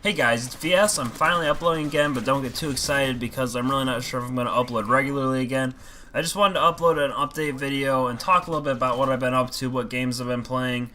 Hey guys, it's VS. I'm finally uploading again, but don't get too excited because I'm really not sure if I'm going to upload regularly again. I just wanted to upload an update video and talk a little bit about what I've been up to, what games I've been playing,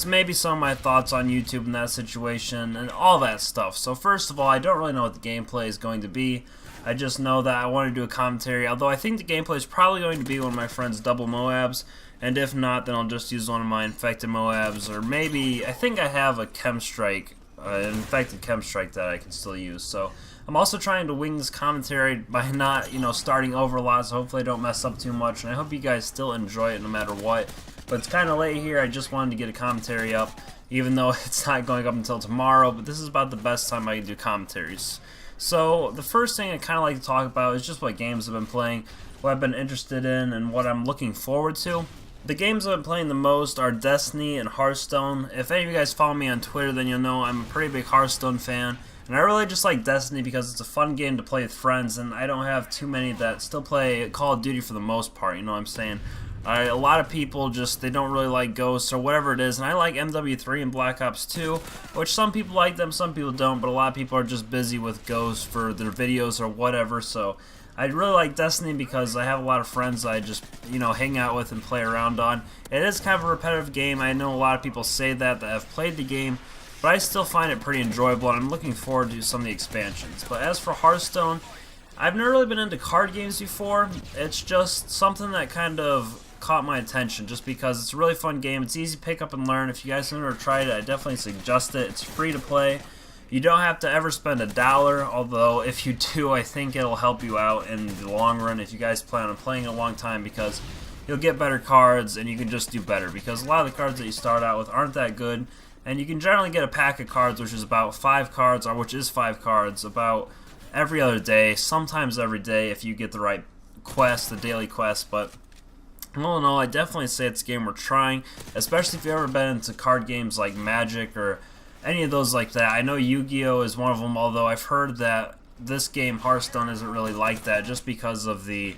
maybe some of my thoughts on YouTube in that situation, and all that stuff. So first of all, I don't really know what the gameplay is going to be. I just know that I want to do a commentary, although I think the gameplay is probably going to be one of my friend's double MOABs, and if not, then I'll just use one of my infected MOABs, or maybe, I think I have a Chem Strike, an infected Chem Strike that I can still use. So I'm also trying to wing this commentary by not, starting over a lot, so hopefully I don't mess up too much, and I hope you guys still enjoy it no matter what. But it's kind of late here. I just wanted to get a commentary up, even though it's not going up until tomorrow, but this is about the best time I can do commentaries. So the first thing I kind of like to talk about is just what games I've been playing, what I've been interested in, and what I'm looking forward to. The games I've been playing the most are Destiny and Hearthstone. If any of you guys follow me on Twitter, then you'll know I'm a pretty big Hearthstone fan. And I really just like Destiny because it's a fun game to play with friends, and I don't have too many that still play Call of Duty for the most part, you know what I'm saying? A lot of people they don't really like Ghosts or whatever it is, and I like MW3 and Black Ops 2, which some people like them, some people don't, but a lot of people are just busy with Ghosts for their videos or whatever, so I really like Destiny because I have a lot of friends I just, hang out with and play around on. It is kind of a repetitive game. I know a lot of people say that have played the game, but I still find it pretty enjoyable, and I'm looking forward to some of the expansions. But as for Hearthstone, I've never really been into card games before. It's just something that kind of caught my attention just because it's a really fun game. It's easy to pick up and learn. If you guys have never tried it, I definitely suggest it. It's free to play. You don't have to ever spend $1, although if you do, I think it'll help you out in the long run if you guys plan on playing a long time, because you'll get better cards and you can just do better, because a lot of the cards that you start out with aren't that good, and you can generally get a pack of cards which is about 5 cards, or which is 5 cards, about every other day, sometimes every day if you get the right quest, the daily quest. But all in all, I definitely say it's a game worth trying, especially if you've ever been into card games like Magic or any of those like that. I know Yu-Gi-Oh! Is one of them, although I've heard that this game, Hearthstone, isn't really like that just because of the,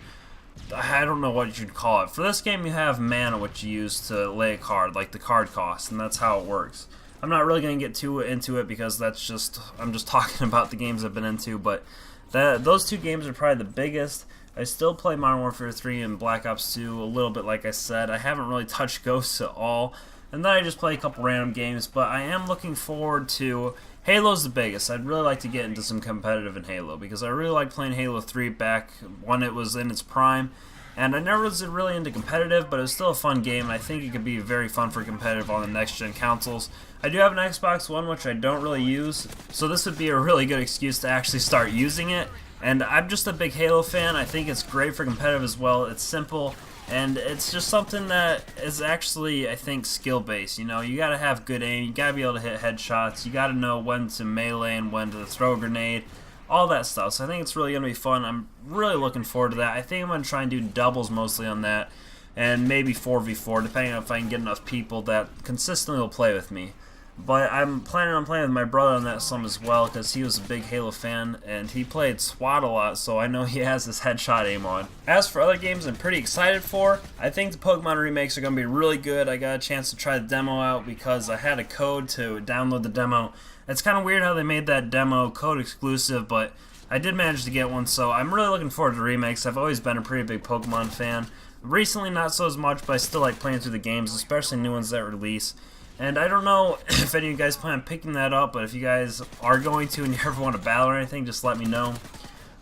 I don't know what you'd call it. For this game, you have mana, which you use to lay a card, like the card cost, and that's how it works. I'm not really going to get too into it because that's just, I'm just talking about the games I've been into, but those two games are probably the biggest. I still play Modern Warfare 3 and Black Ops 2 a little bit, like I said. I haven't really touched Ghosts at all. And then I just play a couple random games, but I am looking forward to Halo's the biggest. I'd really like to get into some competitive in Halo because I really liked playing Halo 3 back when it was in its prime. And I never was really into competitive, but it was still a fun game, and I think it could be very fun for competitive on the next-gen consoles. I do have an Xbox One, which I don't really use, so this would be a really good excuse to actually start using it. And I'm just a big Halo fan. I think it's great for competitive as well. It's simple. And it's just something that is actually, I think, skill-based. You gotta have good aim, you gotta be able to hit headshots, you gotta know when to melee and when to throw a grenade, all that stuff. So I think it's really gonna be fun. I'm really looking forward to that. I think I'm gonna try and do doubles mostly on that, and maybe 4v4, depending on if I can get enough people that consistently will play with me. But I'm planning on playing with my brother on that some as well, because he was a big Halo fan, and he played SWAT a lot, so I know he has this headshot aim on. As for other games I'm pretty excited for, I think the Pokemon remakes are going to be really good. I got a chance to try the demo out because I had a code to download the demo. It's kind of weird how they made that demo code exclusive, but I did manage to get one, so I'm really looking forward to the remakes. I've always been a pretty big Pokemon fan. Recently, not so as much, but I still like playing through the games, especially new ones that release. And I don't know if any of you guys plan on picking that up, but if you guys are going to and you ever want to battle or anything, just let me know.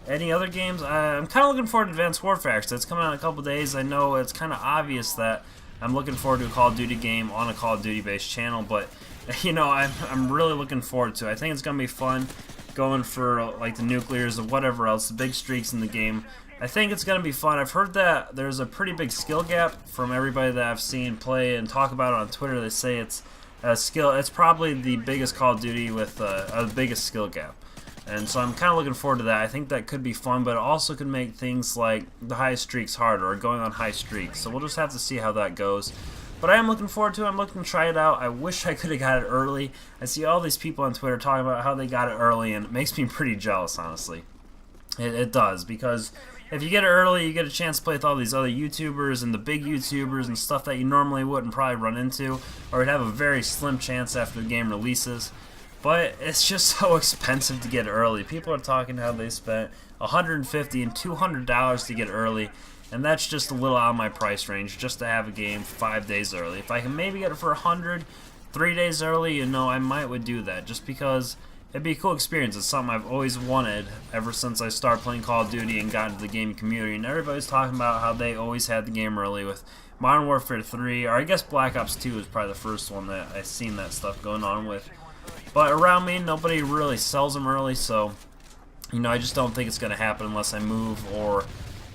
Any other games? I'm kind of looking forward to Advanced Warfare, because it's coming out in a couple days. I know it's kind of obvious that I'm looking forward to a Call of Duty game on a Call of Duty based channel, but I'm really looking forward to it. I think it's going to be fun going for like the nuclears or whatever else, the big streaks in the game. I think it's going to be fun. I've heard that there's a pretty big skill gap from everybody that I've seen play and talk about it on Twitter. They say it's it's probably the biggest Call of Duty with the biggest skill gap. And so I'm kind of looking forward to that. I think that could be fun, but it also could make things like the high streaks harder, or going on high streaks. So we'll just have to see how that goes. But I am looking forward to it. I'm looking to try it out. I wish I could have got it early. I see all these people on Twitter talking about how they got it early, and it makes me pretty jealous, honestly. It does, because if you get it early, you get a chance to play with all these other YouTubers and the big YouTubers and stuff that you normally wouldn't probably run into, or would have a very slim chance after the game releases. But it's just so expensive to get early. People are talking how they spent $150 and $200 to get early, and that's just a little out of my price range just to have a game 5 days early. If I can maybe get it for 100, 3 days early, you know, I would do that just because it'd be a cool experience. It's something I've always wanted ever since I started playing Call of Duty and got into the gaming community. And everybody's talking about how they always had the game early with Modern Warfare 3, or I guess Black Ops 2 was probably the first one that I seen that stuff going on with. But around me, nobody really sells them early, so, you know, I just don't think it's going to happen unless I move or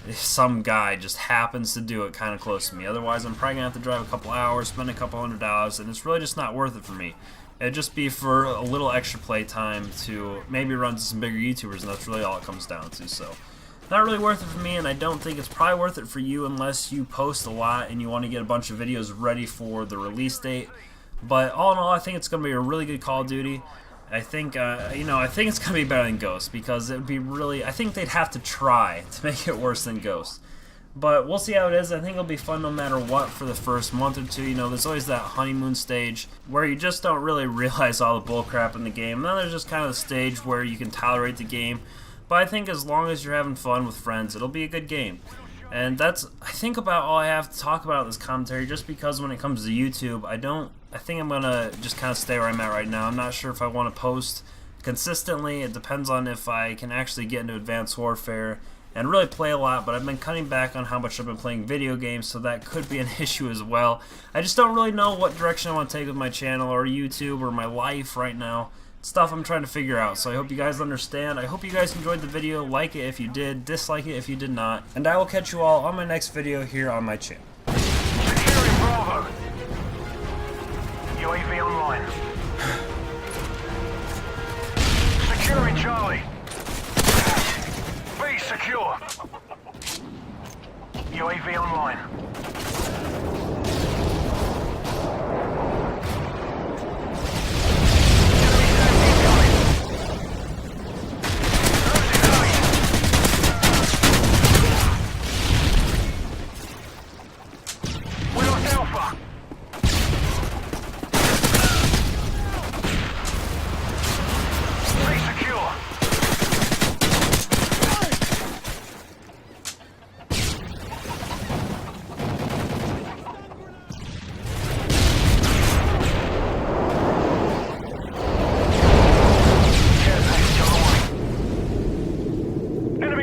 if some guy just happens to do it kind of close to me. Otherwise, I'm probably going to have to drive a couple hours, spend a couple $100, and it's really just not worth it for me. It'd just be for a little extra play time to maybe run to some bigger YouTubers, and that's really all it comes down to. So, not really worth it for me, and I don't think it's probably worth it for you unless you post a lot and you want to get a bunch of videos ready for the release date. But all in all, I think it's going to be a really good Call of Duty. I think, you know, I think it's going to be better than Ghost because it would be really, I think they'd have to try to make it worse than Ghost. But we'll see how it is. I think it'll be fun no matter what for the first month or two. You know, there's always that honeymoon stage where you just don't really realize all the bullcrap in the game. And then there's just kind of the stage where you can tolerate the game. But I think as long as you're having fun with friends, it'll be a good game. And that's, I think, about all I have to talk about in this commentary, just because when it comes to YouTube, I think I'm going to just kind of stay where I'm at right now. I'm not sure if I want to post consistently. It depends on if I can actually get into Advanced Warfare and really play a lot, but I've been cutting back on how much I've been playing video games, so that could be an issue as well. I just don't really know what direction I want to take with my channel or YouTube or my life right now. Stuff I'm trying to figure out, so I hope you guys understand. I hope you guys enjoyed the video. Like it if you did, dislike it if you did not, and I will catch you all on my next video here on my channel. Securing Bravo. UAV online. Securing Charlie. B secure. UAV online.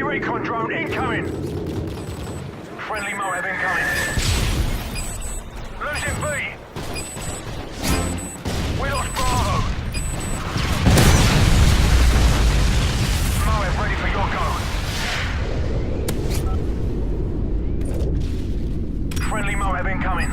Recon drone incoming! Friendly MOAB incoming. Losing B! We lost Bravo! MOAB ready for your go. Friendly MOAB incoming.